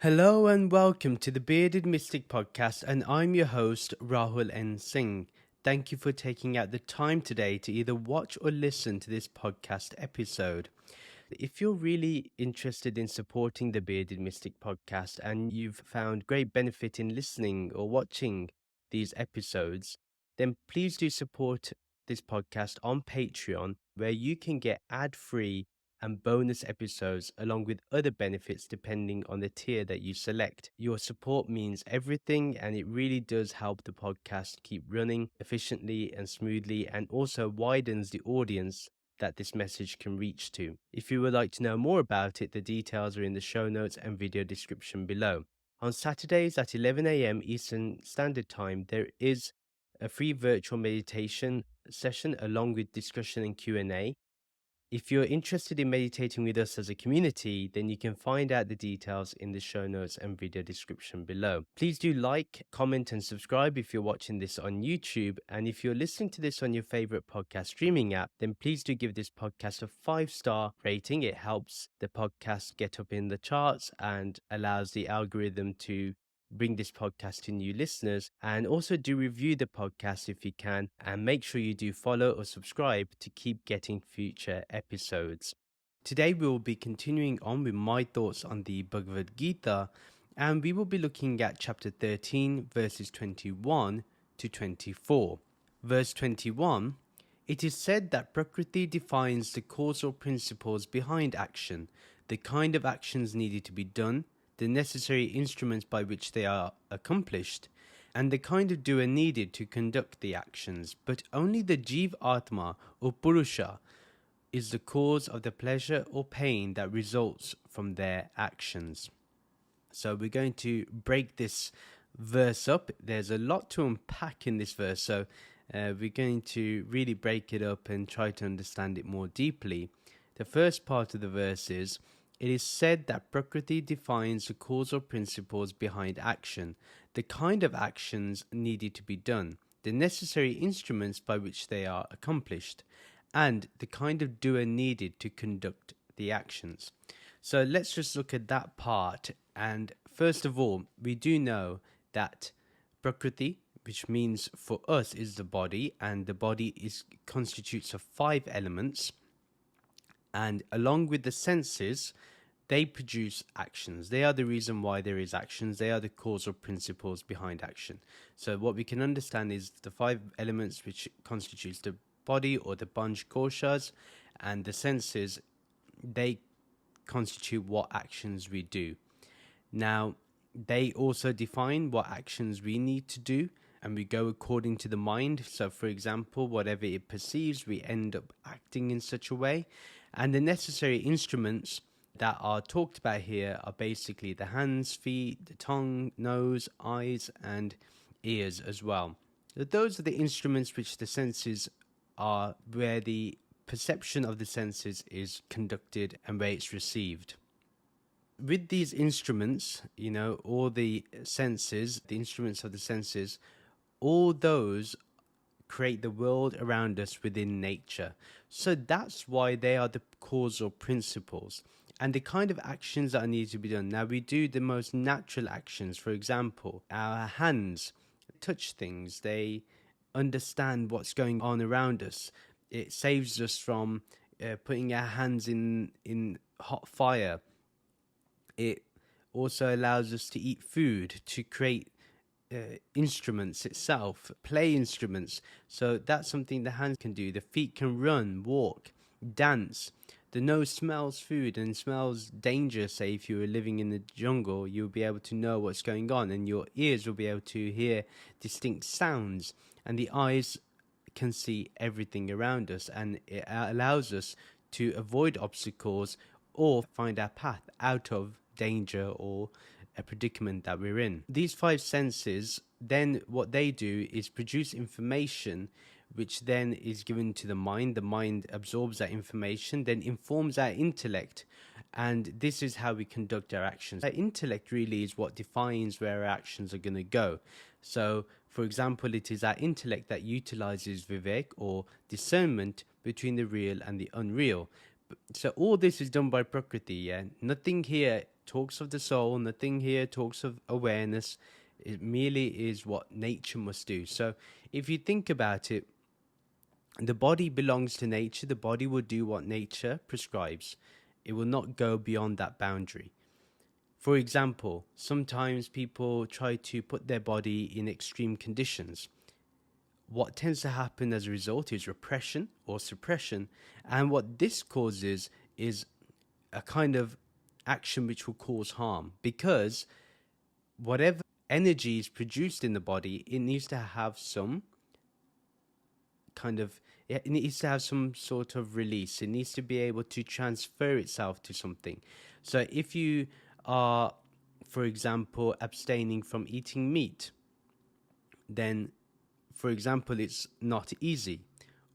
Hello and welcome to the Bearded Mystic Podcast, and I'm your host, Rahul N Singh. Thank you for taking out the time today to either watch or listen to this podcast episode. If you're really interested in supporting the Bearded Mystic Podcast and you've found great benefit in listening or watching these episodes, then please do support this podcast on Patreon, where you can get ad-free and bonus episodes along with other benefits depending on the tier that you select. Your support means everything, and it really does help the podcast keep running efficiently and smoothly, and also widens the audience that this message can reach to. If you would like to know more about it, the details are in the show notes and video description below. On Saturdays at 11 a.m. Eastern Standard Time, there is a free virtual meditation session along with discussion and Q&A. If you're interested in meditating with us as a community, then you can find out the details in the show notes and video description below. Please do like, comment, and subscribe if you're watching this on YouTube. And if you're listening to this on your favorite podcast streaming app, then please do give this podcast a 5-star rating. It helps the podcast get up in the charts and allows the algorithm to bring this podcast to new listeners. And also do review the podcast if you can, and make sure you do follow or subscribe to keep getting future episodes. Today we will be continuing on with my thoughts on the Bhagavad Gita, and we will be looking at chapter 13 verses 21 to 24. Verse 21: it is said that Prakriti defines the causal principles behind action, the kind of actions needed to be done, the necessary instruments by which they are accomplished, and the kind of doer needed to conduct the actions. But only the Jiva Atma or Purusha is the cause of the pleasure or pain that results from their actions. So we're going to break this verse up. There's a lot to unpack in this verse, so we're going to really break it up and try to understand it more deeply. The first part of the verse is: it is said that Prakriti defines the causal principles behind action, the kind of actions needed to be done, the necessary instruments by which they are accomplished, and the kind of doer needed to conduct the actions. So let's just look at that part. And first of all, we do know that Prakriti, which means for us is the body, and the body constitutes of 5 elements. And along with the senses, they produce actions. They are the reason why there is actions. They are the causal principles behind action. So what we can understand is the 5 elements which constitutes the body, or the Panch Koshas, and the senses, they constitute what actions we do. Now, they also define what actions we need to do, and we go according to the mind. So for example, whatever it perceives, we end up acting in such a way. And the necessary instruments that are talked about here are basically the hands, feet, the tongue, nose, eyes, and ears as well. So those are the instruments which the senses are, where the perception of the senses is conducted and where it's received. With these instruments, all the senses, the instruments of the senses, all those create the world around us within nature. So that's why they are the causal principles and the kind of actions that need to be done. Now, we do the most natural actions. For example, our hands touch things. They understand what's going on around us. It saves us from putting our hands in hot fire. It also allows us to eat food, to create instruments itself, play instruments. So that's something the hands can do. The feet can run, walk, dance. The nose smells food and smells danger. Say if you were living in the jungle, you'll be able to know what's going on, and your ears will be able to hear distinct sounds, and the eyes can see everything around us, and it allows us to avoid obstacles or find our path out of danger or a predicament that we're in. These 5 senses, then what they do is produce information which then is given to the mind. The mind absorbs that information, then informs our intellect, and this is how we conduct our actions. Our intellect really is what defines where our actions are going to go. So, for example, it is our intellect that utilizes vivek, or discernment, between the real and the unreal. So all this is done by Prakriti, yeah? Nothing here talks of the soul, nothing here talks of awareness. It merely is what nature must do. So if you think about it, the body belongs to nature. The body will do what nature prescribes. It will not go beyond that boundary. For example, sometimes people try to put their body in extreme conditions. What tends to happen as a result is repression or suppression. And what this causes is a kind of action which will cause harm, because whatever energy is produced in the body, it needs to have some kind of, it needs to have some sort of release. It needs to be able to transfer itself to something. So if you are, for example, abstaining from eating meat, then, for example, it's not easy.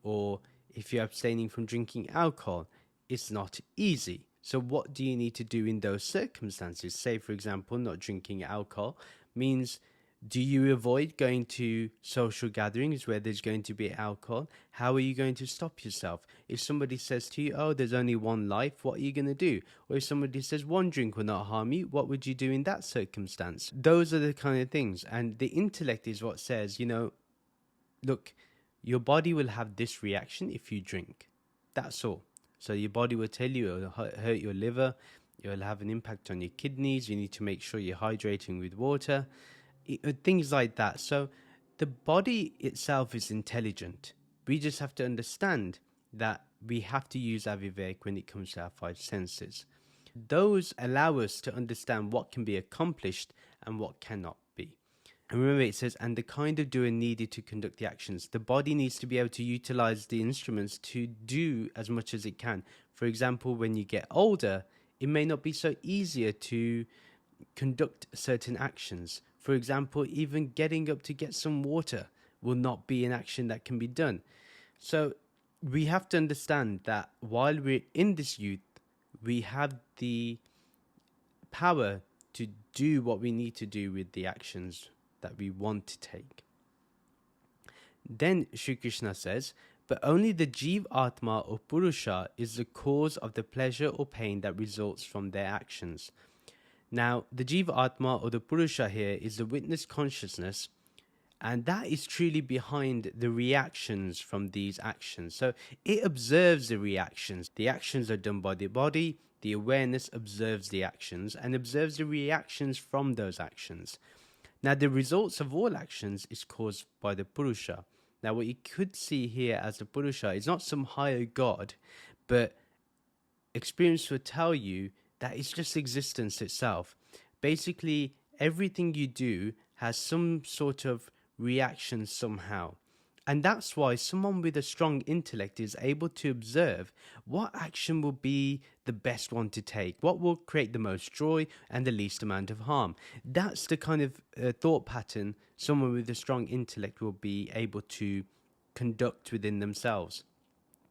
Or if you're abstaining from drinking alcohol, it's not easy. So what do you need to do in those circumstances? Say, for example, not drinking alcohol means, do you avoid going to social gatherings where there's going to be alcohol? How are you going to stop yourself? If somebody says to you, oh, there's only one life, what are you going to do? Or if somebody says one drink will not harm you, what would you do in that circumstance? Those are the kind of things. And the intellect is what says, look, your body will have this reaction if you drink. That's all. So your body will tell you it'll hurt your liver, it'll have an impact on your kidneys, you need to make sure you're hydrating with water, things like that. So the body itself is intelligent. We just have to understand that we have to use our vivek when it comes to our five senses. Those allow us to understand what can be accomplished and what cannot be. And remember, it says, and the kind of doer needed to conduct the actions. The body needs to be able to utilize the instruments to do as much as it can. For example, when you get older, it may not be so easier to conduct certain actions. For example, even getting up to get some water will not be an action that can be done. So we have to understand that while we're in this youth, we have the power to do what we need to do with the actions that we want to take. Then Shri Krishna says, but only the Jiva Atma or Purusha is the cause of the pleasure or pain that results from their actions. Now, the Jiva Atma or the Purusha here is the witness consciousness, and that is truly behind the reactions from these actions. So it observes the reactions. The actions are done by the body, the awareness observes the actions and observes the reactions from those actions. Now, the results of all actions is caused by the Purusha. Now, what you could see here as the Purusha is not some higher God, but experience will tell you that it's just existence itself. Basically, everything you do has some sort of reaction somehow. And that's why someone with a strong intellect is able to observe what action will be the best one to take, what will create the most joy and the least amount of harm. That's the kind of thought pattern someone with a strong intellect will be able to conduct within themselves.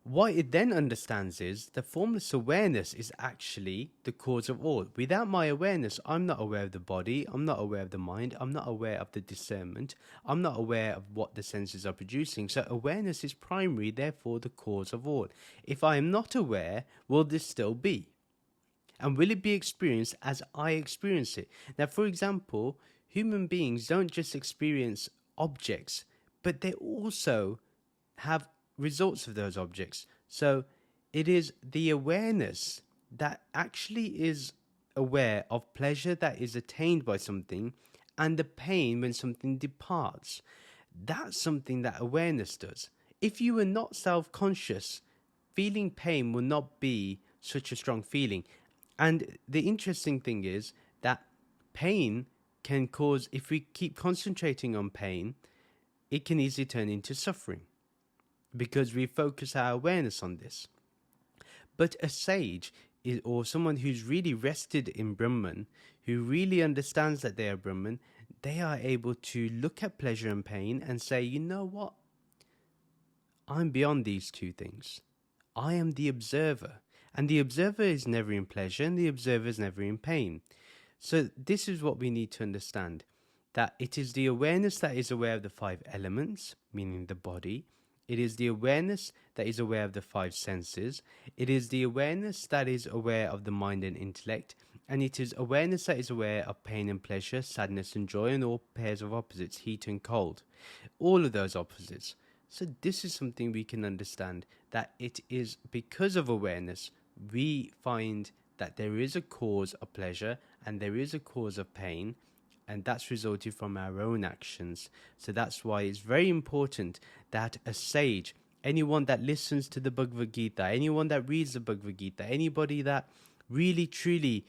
What it then understands is the formless awareness is actually the cause of all. Without my awareness, I'm not aware of the body, I'm not aware of the mind, I'm not aware of the discernment, I'm not aware of what the senses are producing. So awareness is primary, therefore the cause of all. If I am not aware, will this still be? And will it be experienced as I experience it? Now, for example, human beings don't just experience objects, but they also have results of those objects. So it is the awareness that actually is aware of pleasure that is attained by something and the pain when something departs. That's something that awareness does. If you were not self-conscious, feeling pain will not be such a strong feeling. And the interesting thing is that pain can cause, if we keep concentrating on pain, it can easily turn into suffering, because we focus our awareness on this. But a sage or someone who's really rested in Brahman, who really understands that they are Brahman, they are able to look at pleasure and pain and say, you know what? I'm beyond these two things. I am the observer. And the observer is never in pleasure and the observer is never in pain. So this is what we need to understand, that it is the awareness that is aware of the five elements, meaning the body. It is the awareness that is aware of the five senses. It is the awareness that is aware of the mind and intellect. And it is awareness that is aware of pain and pleasure, sadness and joy, and all pairs of opposites, heat and cold. All of those opposites. So this is something we can understand, that it is because of awareness we find that there is a cause of pleasure and there is a cause of pain, and that's resulted from our own actions. So that's why it's very important that a sage, anyone that listens to the Bhagavad Gita, anyone that reads the Bhagavad Gita, anybody that really truly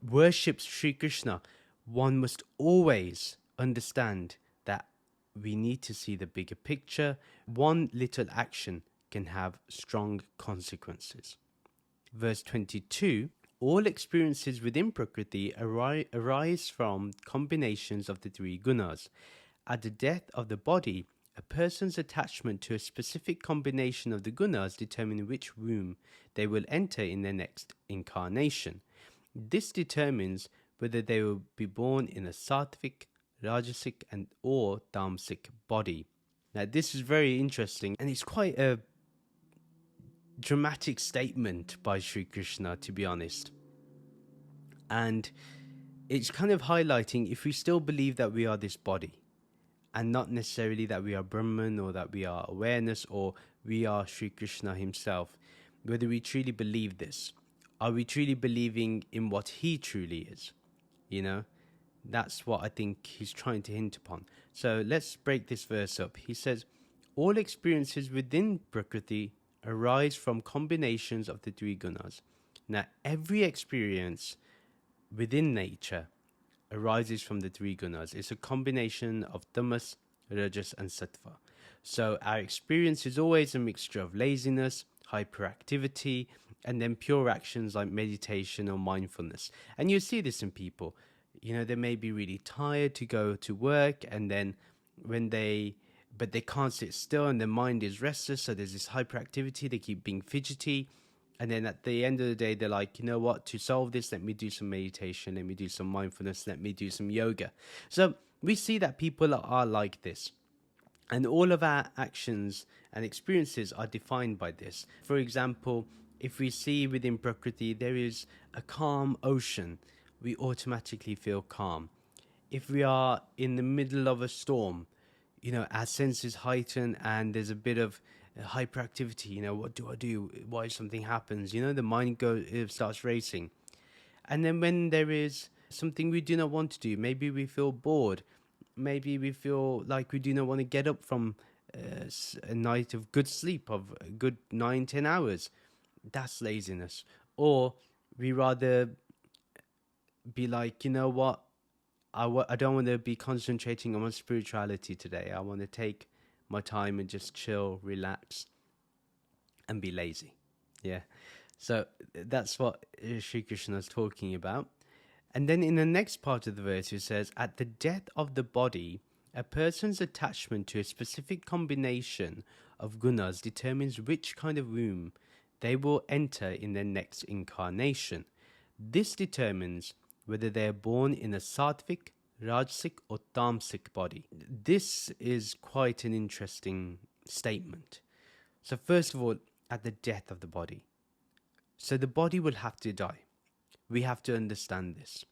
worships Sri Krishna, one must always understand that we need to see the bigger picture. One little action can have strong consequences. Verse 22, all experiences within Prakriti arise from combinations of the three gunas. At the death of the body, a person's attachment to a specific combination of the gunas determine which womb they will enter in their next incarnation. This determines whether they will be born in a sattvic, rajasic or tamasic body. Now this is very interesting, and it's quite a dramatic statement by Sri Krishna, to be honest. And it's kind of highlighting, if we still believe that we are this body, and not necessarily that we are Brahman or that we are awareness or we are Sri Krishna himself, whether we truly believe this. Are we truly believing in what he truly is? You know, that's what I think he's trying to hint upon. So let's break this verse up. He says, all experiences within Prakriti arise from combinations of the three gunas. Now, every experience within nature arises from the three gunas. It's a combination of tamas, rajas and sattva. So our experience is always a mixture of laziness, hyperactivity, and then pure actions like meditation or mindfulness. And you see this in people. You know, they may be really tired to go to work, and then but they can't sit still and their mind is restless, so there's this hyperactivity, they keep being fidgety, and then at the end of the day they're like, you know what, to solve this, let me do some meditation, let me do some mindfulness, let me do some yoga. So we see that people are like this, and all of our actions and experiences are defined by this. For example, if we see within Prakriti there is a calm ocean, we automatically feel calm. If we are in the middle of a storm, you know, our senses heighten and there's a bit of hyperactivity. You know, what do I do? Why something happens? You know, the mind starts racing. And then when there is something we do not want to do, maybe we feel bored. Maybe we feel like we do not want to get up from a night of good sleep of a good 9-10 hours. That's laziness. Or we rather be like, you know what? I don't want to be concentrating on my spirituality today. I want to take my time and just chill, relax, and be lazy. Yeah. So that's what Sri Krishna is talking about. And then in the next part of the verse, it says, at the death of the body, a person's attachment to a specific combination of gunas determines which kind of womb they will enter in their next incarnation. This determines whether they are born in a sattvic, rajasic or tamasic body. This is quite an interesting statement. So first of all, at the death of the body. So the body will have to die. We have to understand this.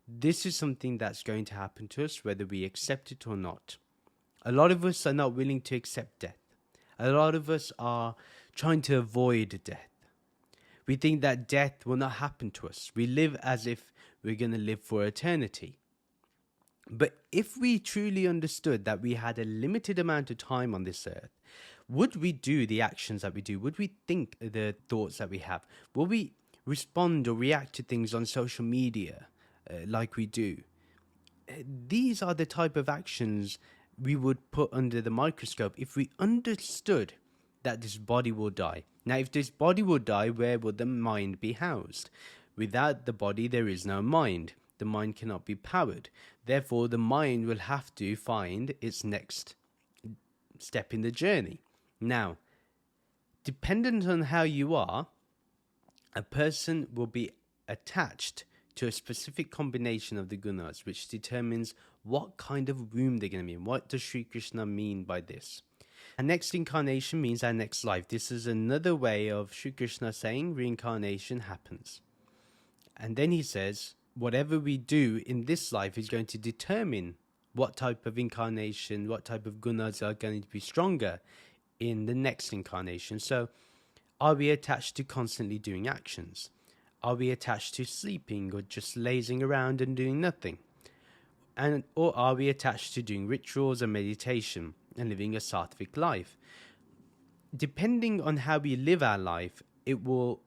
This is something that's going to happen to us whether we accept it or not. A lot of us are not willing to accept death. A lot of us are trying to avoid death. We think that death will not happen to us. We live as if we're going to live for eternity. But if we truly understood that we had a limited amount of time on this earth, would we do the actions that we do? Would we think the thoughts that we have? Will we respond or react to things on social media like we do? These are the type of actions we would put under the microscope if we understood that this body will die. Now, if this body will die, where will the mind be housed? Without the body, there is no mind. The mind cannot be powered. Therefore, the mind will have to find its next step in the journey. Now, dependent on how you are, a person will be attached to a specific combination of the gunas, which determines what kind of womb they're going to be in. What does Sri Krishna mean by this? Our next incarnation means our next life. This is another way of Sri Krishna saying reincarnation happens. And then he says, whatever we do in this life is going to determine what type of incarnation, what type of gunas are going to be stronger in the next incarnation. So, are we attached to constantly doing actions? Are we attached to sleeping or just lazing around and doing nothing? Or are we attached to doing rituals and meditation and living a sattvic life? Depending on how we live our life, it will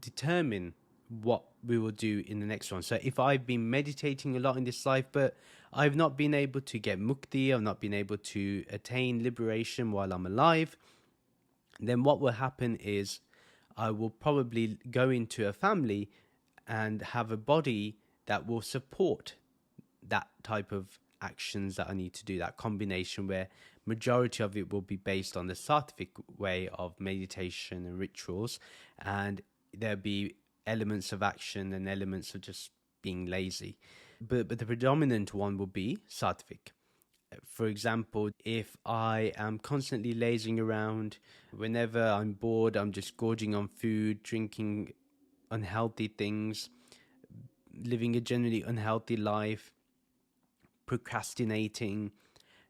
determine what we will do in the next one. So if I've been meditating a lot in this life, but I've not been able to get mukti, I've not been able to attain liberation while I'm alive, then what will happen is I will probably go into a family and have a body that will support that type of actions that I need to do, that combination where majority of it will be based on the sattvic way of meditation and rituals, and there'll be elements of action and elements of just being lazy. But the predominant one will be sattvic. For example, if I am constantly lazing around, whenever I'm bored, I'm just gorging on food, drinking unhealthy things, living a generally unhealthy life, procrastinating,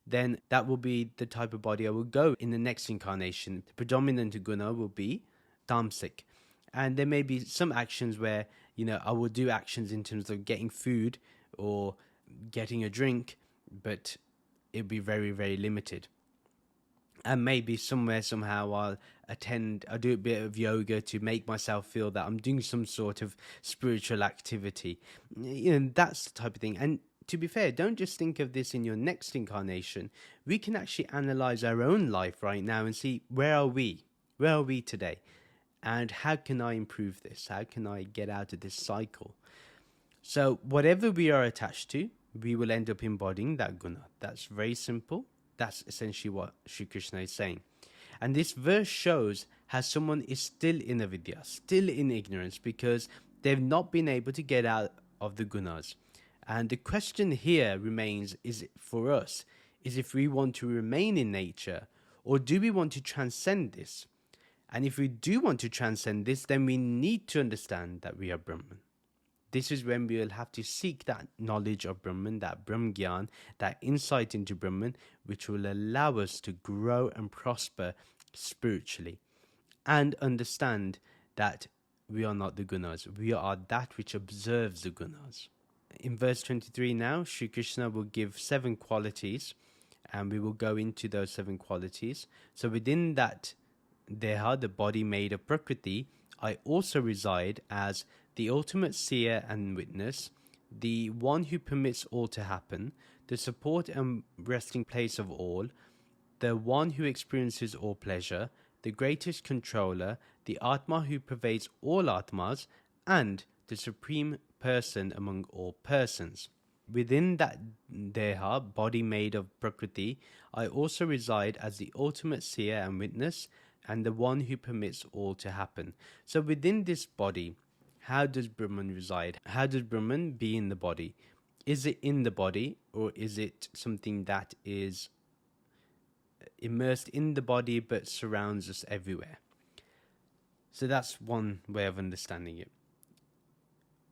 then that will be the type of body I will go in the next incarnation. The predominant guna will be tamasic. And there may be some actions where, I will do actions in terms of getting food or getting a drink, but it'll be very, very limited. And maybe somewhere, somehow, I'll do a bit of yoga to make myself feel that I'm doing some sort of spiritual activity. That's the type of thing. And to be fair, don't just think of this in your next incarnation. We can actually analyze our own life right now and see, where are we? Where are we today? And how can I improve this? How can I get out of this cycle? So whatever we are attached to, we will end up embodying that guna. That's very simple. That's essentially what Sri Krishna is saying. And this verse shows how someone is still in avidya, still in ignorance, because they've not been able to get out of the gunas. And the question here remains, is it for us, is if we want to remain in nature, or do we want to transcend this? And if we do want to transcend this, then we need to understand that we are Brahman. This is when we will have to seek that knowledge of Brahman, that Brahm Gyan, that insight into Brahman, which will allow us to grow and prosper spiritually and understand that we are not the gunas. We are that which observes the gunas. In verse 23 now, Sri Krishna will give 7 qualities, and we will go into those 7 qualities. So within that Deha, the body made of Prakriti, I also reside as the ultimate seer and witness, the one who permits all to happen, the support and resting place of all, the one who experiences all pleasure, the greatest controller, the Atma who pervades all Atmas, and the supreme person among all persons. Within that Deha, body made of Prakriti, I also reside as the ultimate seer and witness, and the one who permits all to happen. So within this body, how does Brahman reside? How does Brahman be in the body? Is it in the body, or is it something that is immersed in the body but surrounds us everywhere? So that's one way of understanding it.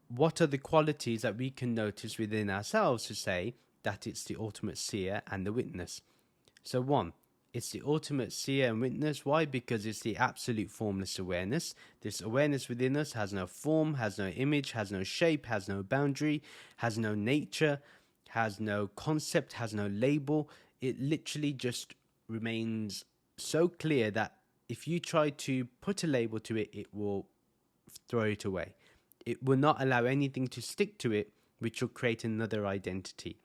What are the qualities that we can notice within ourselves to say that it's the ultimate seer and the witness? So 1, it's the ultimate seer and witness. Why? Because it's the absolute formless awareness. This awareness within us has no form, has no image, has no shape, has no boundary, has no nature, has no concept, has no label. It literally just remains so clear that if you try to put a label to it, it will throw it away. It will not allow anything to stick to it, which will create another identity.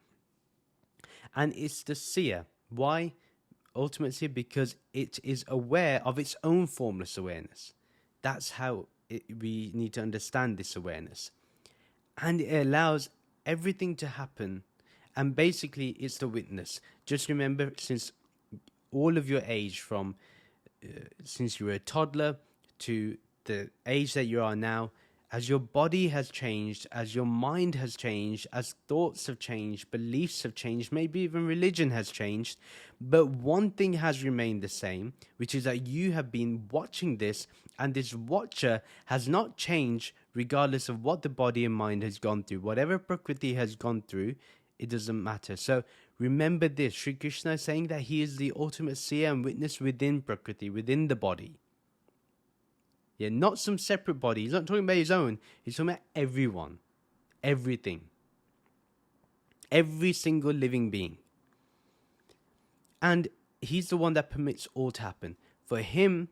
And it's the seer. Why? Ultimate seer, because it is aware of its own formless awareness. That's how we need to understand this awareness. And it allows everything to happen. And basically, it's the witness. Just remember, since all of your age, from since you were a toddler to the age that you are now, As your body has changed, as your mind has changed, as thoughts have changed, beliefs have changed, maybe even religion has changed, but one thing has remained the same, which is that you have been watching this, and this watcher has not changed regardless of what the body and mind has gone through. Whatever Prakriti has gone through, it doesn't matter. So remember this, Sri Krishna is saying that he is the ultimate seer and witness within Prakriti, within the body. Yeah, not some separate body. He's not talking about his own. He's talking about everyone. Everything. Every single living being. And he's the one that permits all to happen. For him,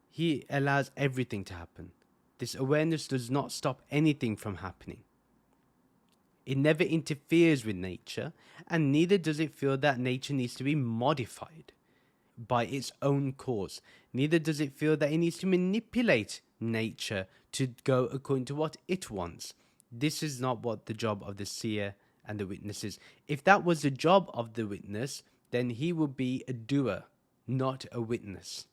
he allows everything to happen. This awareness does not stop anything from happening. It never interferes with nature, and neither does it feel that nature needs to be modified by its own cause. Neither does it feel that it needs to manipulate nature to go according to what it wants. This is not what the job of the seer and the witness is. If that was the job of the witness, then he would be a doer, not a witness.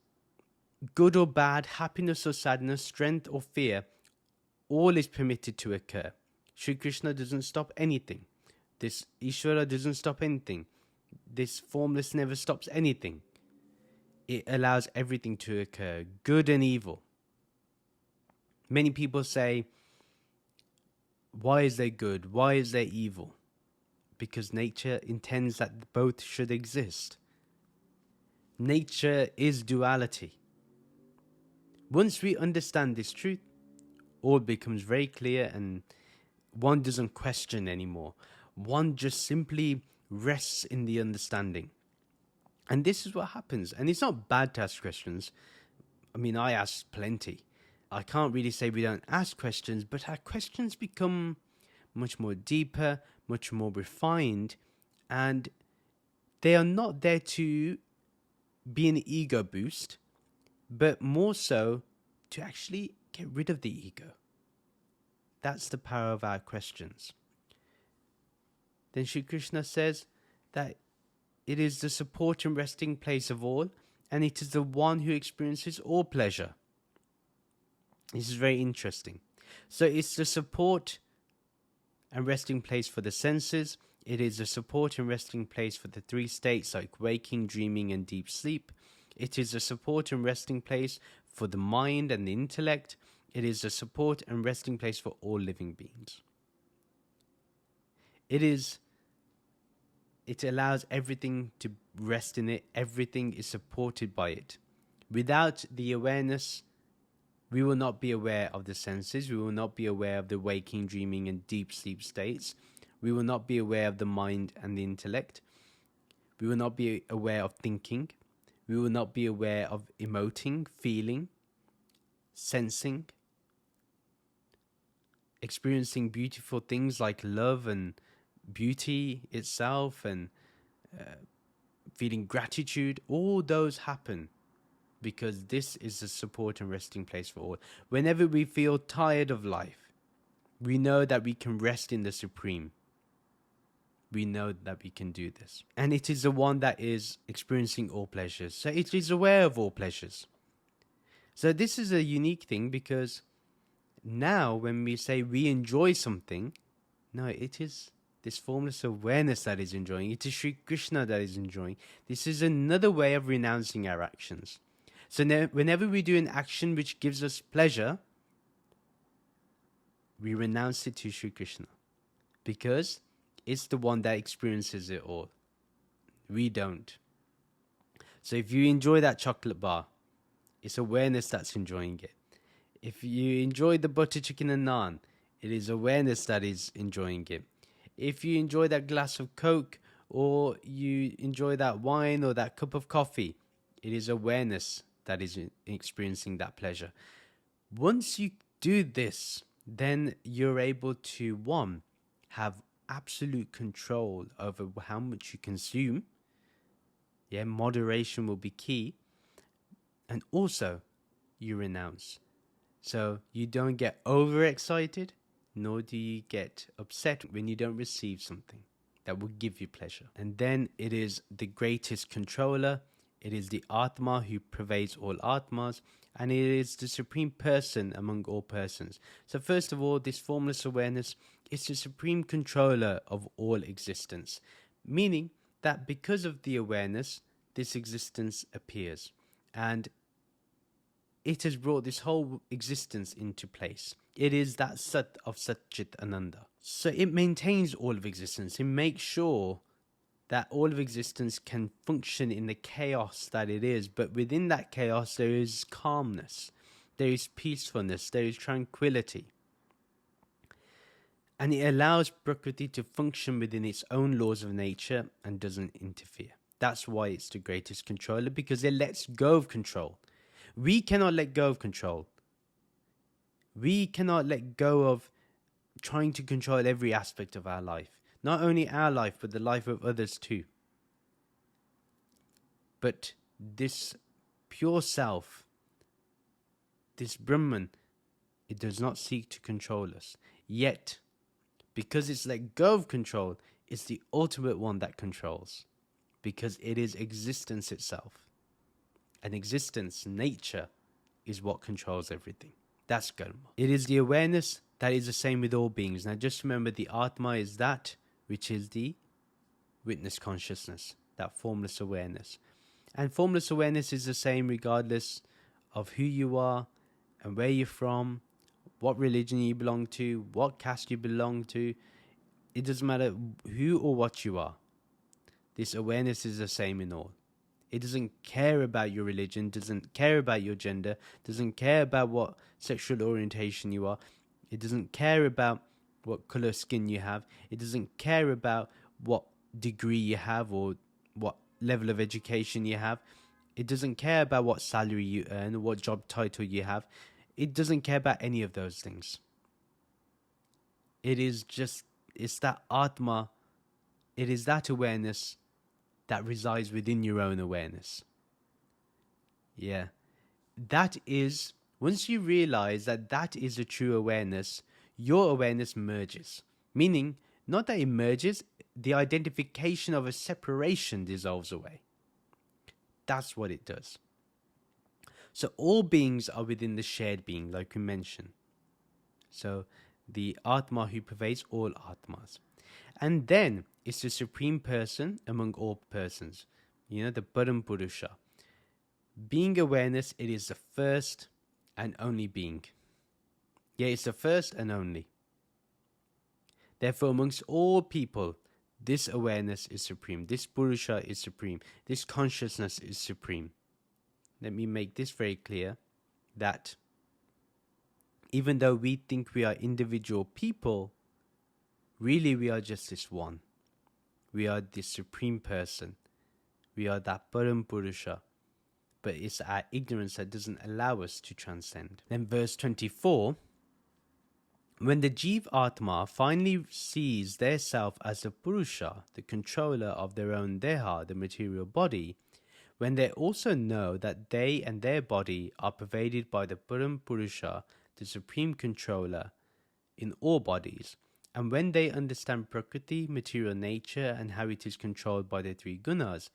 Good or bad, happiness or sadness, strength or fear, all is permitted to occur. Sri Krishna doesn't stop anything. This Ishvara doesn't stop anything. This formless never stops anything. It allows everything to occur, good and evil. Many people say, why is there good? Why is there evil? Because nature intends that both should exist. Nature is duality. Once we understand this truth, all becomes very clear and one doesn't question anymore. One just simply rests in the understanding. And this is what happens. And it's not bad to ask questions. I mean, I ask plenty. I can't really say we don't ask questions, but our questions become much more deeper, much more refined, and they are not there to be an ego boost, but more so to actually get rid of the ego. That's the power of our questions. Then Sri Krishna says that it is the support and resting place of all, and it is the one who experiences all pleasure. This is very interesting. So it's the support and resting place for the senses. It is the support and resting place for the three states like waking, dreaming, and deep sleep. It is a support and resting place for the mind and the intellect. It is a support and resting place for all living beings. It allows everything to rest in it. Everything is supported by it. Without the awareness, we will not be aware of the senses. We will not be aware of the waking, dreaming, and deep sleep states. We will not be aware of the mind and the intellect. We will not be aware of thinking. We will not be aware of emoting, feeling, sensing, experiencing beautiful things like love and beauty itself, and feeling gratitude. All those happen because this is the support and resting place for all. Whenever we feel tired of life, we know that we can rest in the Supreme. We know that we can do this. And it is the one that is experiencing all pleasures. So it is aware of all pleasures. So this is a unique thing, because now when we say we enjoy something, no, it is this formless awareness that is enjoying. It is Sri Krishna that is enjoying. This is another way of renouncing our actions. So now, whenever we do an action which gives us pleasure, we renounce it to Sri Krishna, because it's the one that experiences it all. We don't. So if you enjoy that chocolate bar, it's awareness that's enjoying it. If you enjoy the butter chicken and naan, it is awareness that is enjoying it. If you enjoy that glass of Coke, or you enjoy that wine or that cup of coffee, it is awareness that is experiencing that pleasure. Once you do this, then you're able to, one, have absolute control over how much you consume. Yeah, moderation will be key. And also, you renounce. So you don't get overexcited, nor do you get upset when you don't receive something that will give you pleasure. And then it is the greatest controller. It is the Atma who pervades all Atmas, and it is the Supreme Person among all persons. So first of all, this formless awareness is the supreme controller of all existence, meaning that because of the awareness, this existence appears. And it has brought this whole existence into place. It is that Sat of Satchit Ananda. So it maintains all of existence. It makes sure that all of existence can function in the chaos that it is, but within that chaos there is calmness, there is peacefulness, there is tranquility. And it allows Prakriti to function within its own laws of nature and doesn't interfere. That's why it's the greatest controller, because it lets go of control. We cannot let go of control. We cannot let go of trying to control every aspect of our life. Not only our life, but the life of others too. But this pure self, this Brahman, it does not seek to control us. Yet, because it's let go of control, it's the ultimate one that controls. Because it is existence itself. And existence, nature, is what controls everything. That's Karma. It is the awareness that is the same with all beings. Now just remember, the Atma is that which is the witness consciousness, that formless awareness. And formless awareness is the same regardless of who you are and where you're from, what religion you belong to, what caste you belong to. It doesn't matter who or what you are. This awareness is the same in all. It doesn't care about your religion, doesn't care about your gender, doesn't care about what sexual orientation you are. It doesn't care about what color skin you have. It doesn't care about what degree you have or what level of education you have. It doesn't care about what salary you earn or what job title you have. It doesn't care about any of those things. It's that Atma, it is that awareness that resides within your own awareness. Yeah. That is, once you realize that that is a true awareness, your awareness merges. Meaning, not that it merges, the identification of a separation dissolves away. That's what it does. So all beings are within the shared being, like we mentioned. So the Atma who pervades all Atmas. And then it's the Supreme Person among all persons. You know, the Param Purusha. Being awareness, it is the first and only being. Yeah, it's the first and only. Therefore, amongst all people, this awareness is supreme. This Purusha is supreme. This consciousness is supreme. Let me make this very clear, that even though we think we are individual people, really we are just this one. We are this Supreme Person. We are that Param Purusha. But it's our ignorance that doesn't allow us to transcend. Then verse 24, when the Jiva Atma finally sees their self as the Purusha, the controller of their own Deha, the material body, when they also know that they and their body are pervaded by the Param Purusha, the supreme controller in all bodies, and when they understand Prakriti, material nature, and how it is controlled by the three gunas,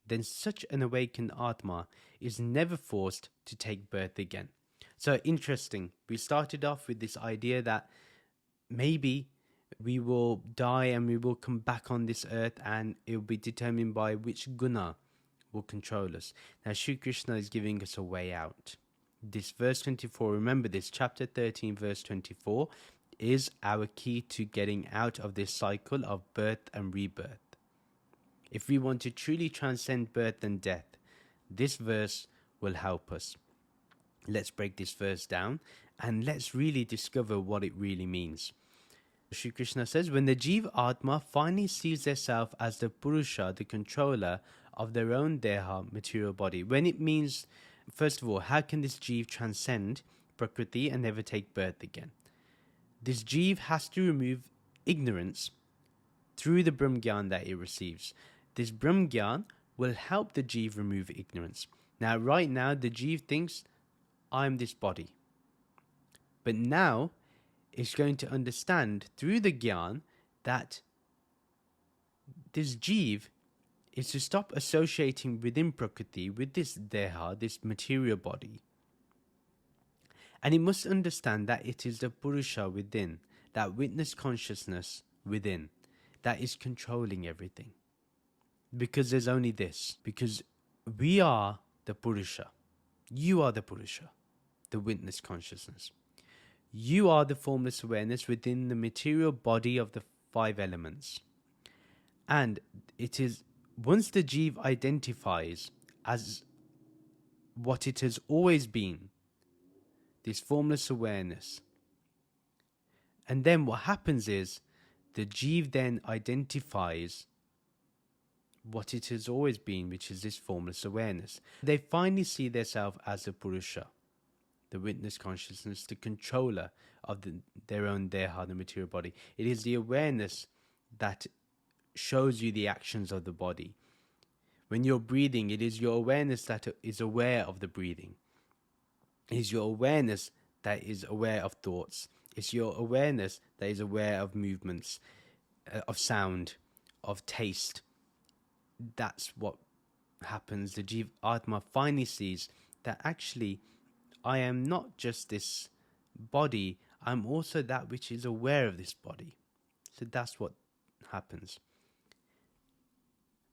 then such an awakened Atma is never forced to take birth again. So interesting, we started off with this idea that maybe we will die and we will come back on this earth and it will be determined by which guna will control us. Now Shri Krishna is giving us a way out. This verse 24, remember this, chapter 13 verse 24 is our key to getting out of this cycle of birth and rebirth. If we want to truly transcend birth and death, this verse will help us. Let's break this verse down and let's really discover what it really means. Shri Krishna says, when the Jiva Atma finally sees themselves as the Purusha, the controller of their own Deha, material body, when it means, first of all, how can this Jiva transcend Prakriti and never take birth again? This Jiva has to remove ignorance through the Brahm Gyan that it receives. This Brahm Gyan will help the Jiva remove ignorance. Now, right now, the Jiva thinks, I'm this body. But now, it's going to understand through the Gyan that this Jiva is to stop associating within Prakriti with this Deha, this material body. And he must understand that it is the Purusha within, that witness consciousness within, that is controlling everything. Because there's only this. Because we are the Purusha. You are the Purusha, the witness consciousness. You are the formless awareness within the material body of the 5 elements. And it is, once the Jiva identifies as what it has always been, this formless awareness, and then what happens is, the Jiva then identifies what it has always been, which is this formless awareness. They finally see themselves as the Purusha, the witness consciousness, the controller of their own Deha, the material body. It is the awareness that shows you the actions of the body. When you're breathing, it is your awareness that is aware of the breathing. It is your awareness that is aware of thoughts. It's your awareness that is aware of movements, of sound, of taste. That's what happens. The Jiva Atma finally sees that actually I am not just this body, I'm also that which is aware of this body. So that's what happens.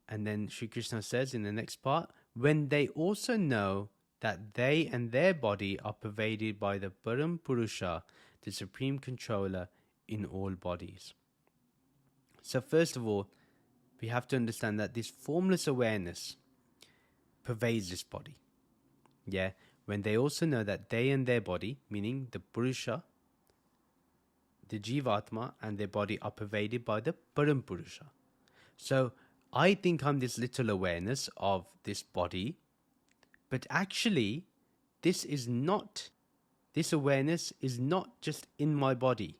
And then Sri Krishna says in the next part, when they also know that they and their body are pervaded by the Param Purusha, the supreme controller in all bodies. So first of all, we have to understand that this formless awareness pervades this body. Yeah, when they also know that they and their body, meaning the Purusha, the Jiva Atma and their body are pervaded by the Param Purusha. So I think I'm this little awareness of this body, but actually this awareness is not just in my body.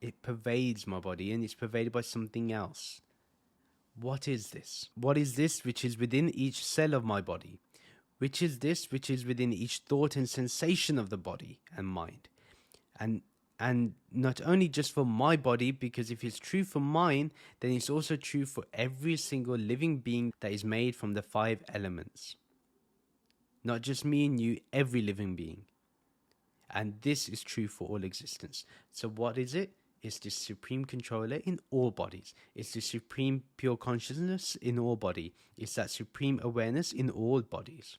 It pervades my body and it's pervaded by something else. What is this? What is this which is within each cell of my body? Which is this which is within each thought and sensation of the body and mind? And not only just for my body, because if it's true for mine, then it's also true for every single living being that is made from the 5 elements. Not just me and you, every living being. And this is true for all existence. So what is it? It's the supreme controller in all bodies. It's the supreme pure consciousness in all body. It's that supreme awareness in all bodies.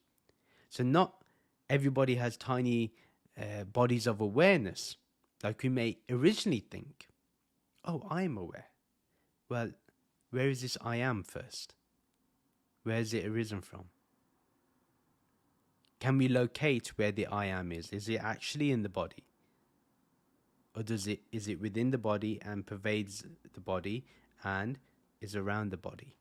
So not everybody has tiny bodies of awareness, like we may originally think. Oh, I am aware. Well, where is this I am first? Where has it arisen from? Can we locate where the I am is? Is it actually in the body? Or is it within the body and pervades the body and is around the body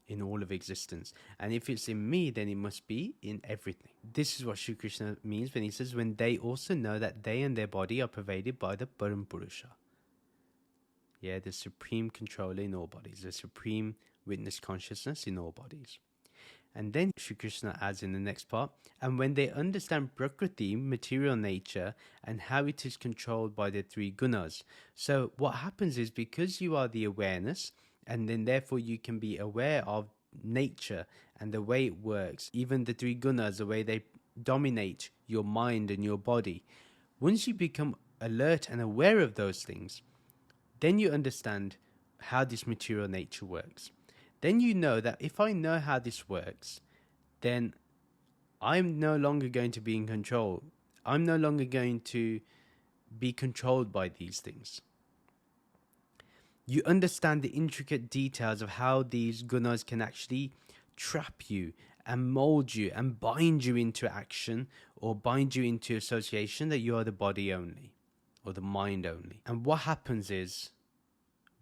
in all of existence? And if it's in me, then it must be in everything. This is what Sri Krishna means when he says, when they also know that they and their body are pervaded by the Param Purusha. Yeah, the supreme controller in all bodies, the supreme witness consciousness in all bodies. And then Sri Krishna adds in the next part, and when they understand Prakriti, material nature, and how it is controlled by the 3 gunas. So what happens is, because you are the awareness, and then therefore you can be aware of nature and the way it works, even the 3 gunas, the way they dominate your mind and your body. Once you become alert and aware of those things, then you understand how this material nature works. Then you know that if I know how this works, then I'm no longer going to be in control. I'm no longer going to be controlled by these things. You understand the intricate details of how these gunas can actually trap you and mold you and bind you into action or bind you into association that you are the body only or the mind only. And what happens is,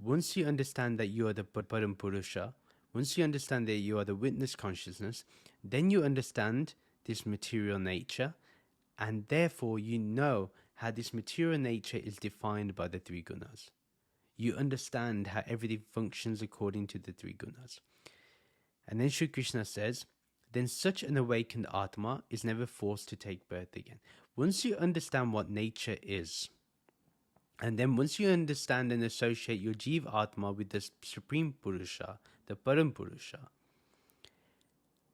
once you understand that you are the Param Purusha, once you understand that you are the witness consciousness, then you understand this material nature, and therefore you know how this material nature is defined by the 3 gunas. You understand how everything functions according to the 3 gunas. And then Sri Krishna says, then such an awakened Atma is never forced to take birth again. Once you understand what nature is, And then once you understand and associate your Jiva Atma with the Supreme Purusha, the Param Purusha,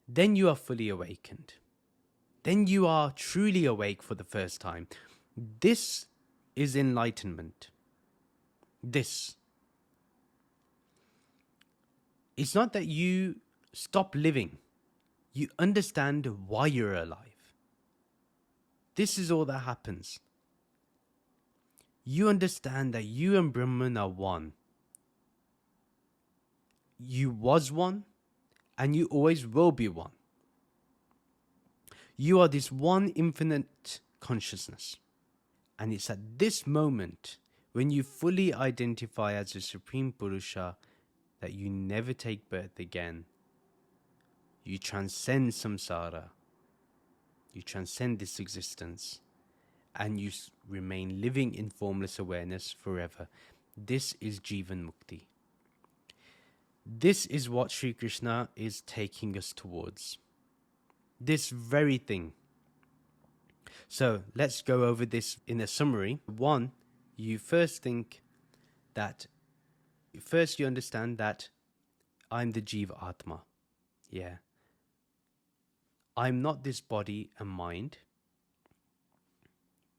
then you are fully awakened. Then you are truly awake for the first time. This is enlightenment. This. It's not that you stop living. You understand why you're alive. This is all that happens. You understand that you and Brahman are one. You was one, and you always will be one. You are this one infinite consciousness. And it's at this moment, when you fully identify as a Supreme Purusha, that you never take birth again. You transcend samsara. You transcend this existence. And you remain living in formless awareness forever. This is Jivan Mukti. This is what Sri Krishna is taking us towards. This very thing. So let's go over this in a summary. One, you understand that I'm the Jiva Atma. Yeah. I'm not this body and mind.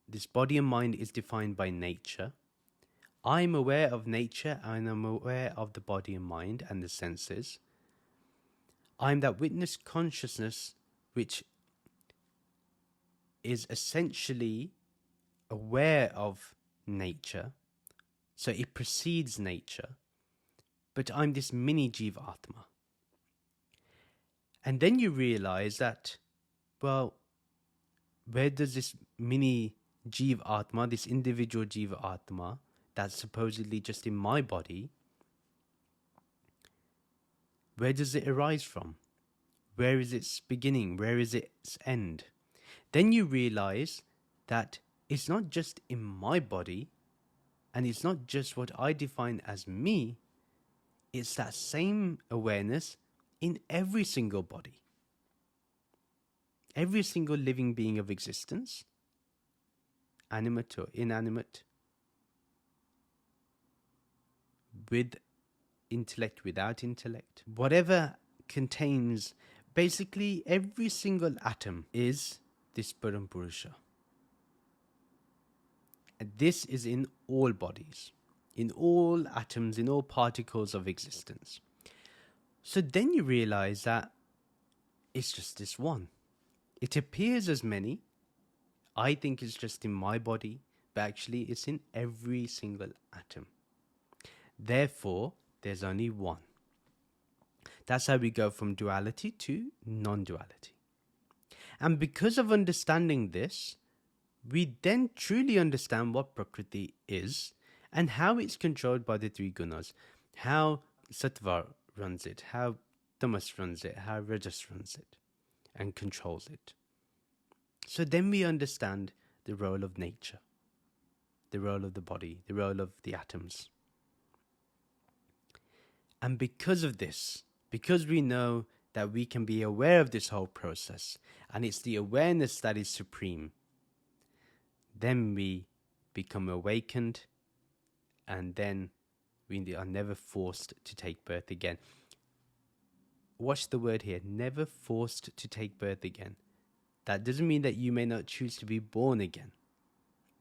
This body and mind is defined by nature. I'm aware of nature and I'm aware of the body and mind and the senses. I'm that witness consciousness which is essentially aware of nature. So it precedes nature. But I'm this mini Jiva Atma. And then you realize that, well, where does this mini Jiva Atma, this individual Jiva Atma, that's supposedly just in my body, where does it arise from? Where is its beginning? Where is its end? Then you realize that it's not just in my body, and it's not just what I define as me, it's that same awareness in every single body. Every single living being of existence, animate or inanimate, with intellect, without intellect, whatever contains, basically every single atom is this Param Purusha. And this is in all bodies, in all atoms, in all particles of existence. So then you realize that it's just this one. It appears as many. I think it's just in my body, but actually it's in every single atom. Therefore, there's only one. That's how we go from duality to non-duality. And because of understanding this, we then truly understand what Prakriti is and how it's controlled by the three gunas. How sattva runs it, how tamas runs it, how rajas runs it and controls it. So then we understand the role of nature, the role of the body, the role of the atoms. And because of this, because we know that we can be aware of this whole process, and it's the awareness that is supreme, then we become awakened, and then we are never forced to take birth again. Watch the word here, never forced to take birth again. That doesn't mean that you may not choose to be born again.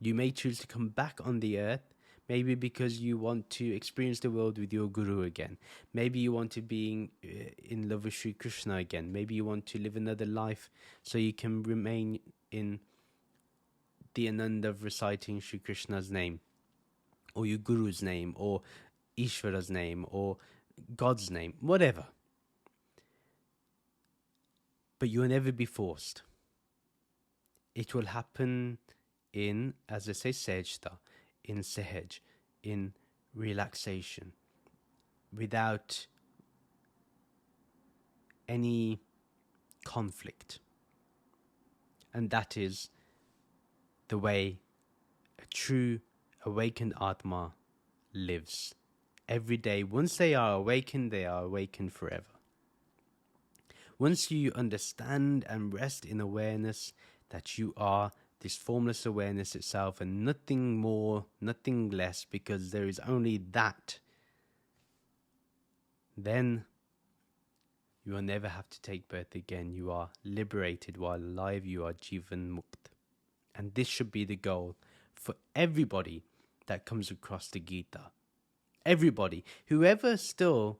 You may choose to come back on the earth, maybe because you want to experience the world with your guru again. Maybe you want to be in love with Sri Krishna again. Maybe you want to live another life so you can remain in the ananda of reciting Sri Krishna's name, or your guru's name, or Ishvara's name, or God's name, whatever. But you will never be forced. It will happen in, as I say, sejta, in sehaj, in relaxation, without any conflict. And that is the way a true awakened Atma lives. Every day, once they are awakened forever. Once you understand and rest in awareness that you are this formless awareness itself, and nothing more, nothing less, because there is only that, then you will never have to take birth again. You are liberated while alive. You are Jivan Mukt. And this should be the goal for everybody that comes across the Gita. Everybody. Whoever still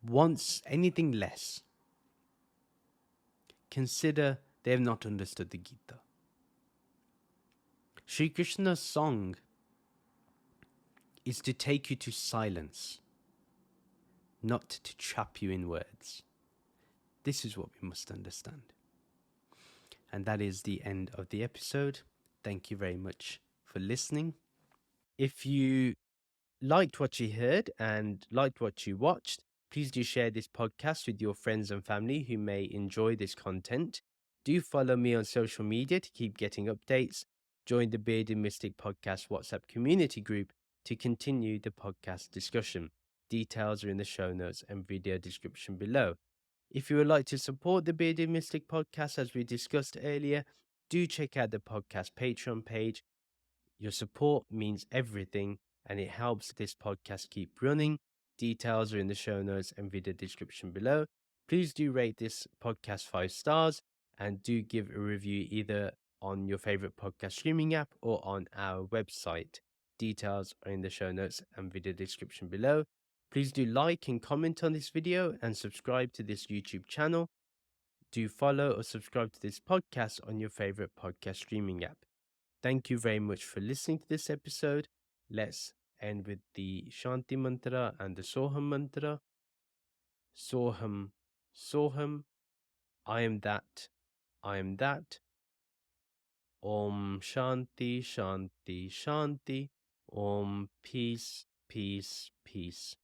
wants anything less, consider they have not understood the Gita. Sri Krishna's song is to take you to silence, not to trap you in words. This is what we must understand. And that is the end of the episode. Thank you very much for listening. If you liked what you heard and liked what you watched, please do share this podcast with your friends and family who may enjoy this content. Do follow me on social media to keep getting updates. Join the Bearded Mystic Podcast WhatsApp community group to continue the podcast discussion. Details are in the show notes and video description below. If you would like to support the Bearded Mystic Podcast, as we discussed earlier, do check out the podcast Patreon page. Your support means everything, and it helps this podcast keep running. Details are in the show notes and video description below. Please do rate this podcast 5 stars and do give a review either on your favorite podcast streaming app or on our website. Details are in the show notes and video description below. Please do like and comment on this video and subscribe to this YouTube channel. Do follow or subscribe to this podcast on your favorite podcast streaming app. Thank you very much for listening to this episode. Let's end with the Shanti mantra and the Soham mantra. Soham, Soham, I am that, I am that. Om Shanti, Shanti, Shanti. Om Peace, Peace, Peace.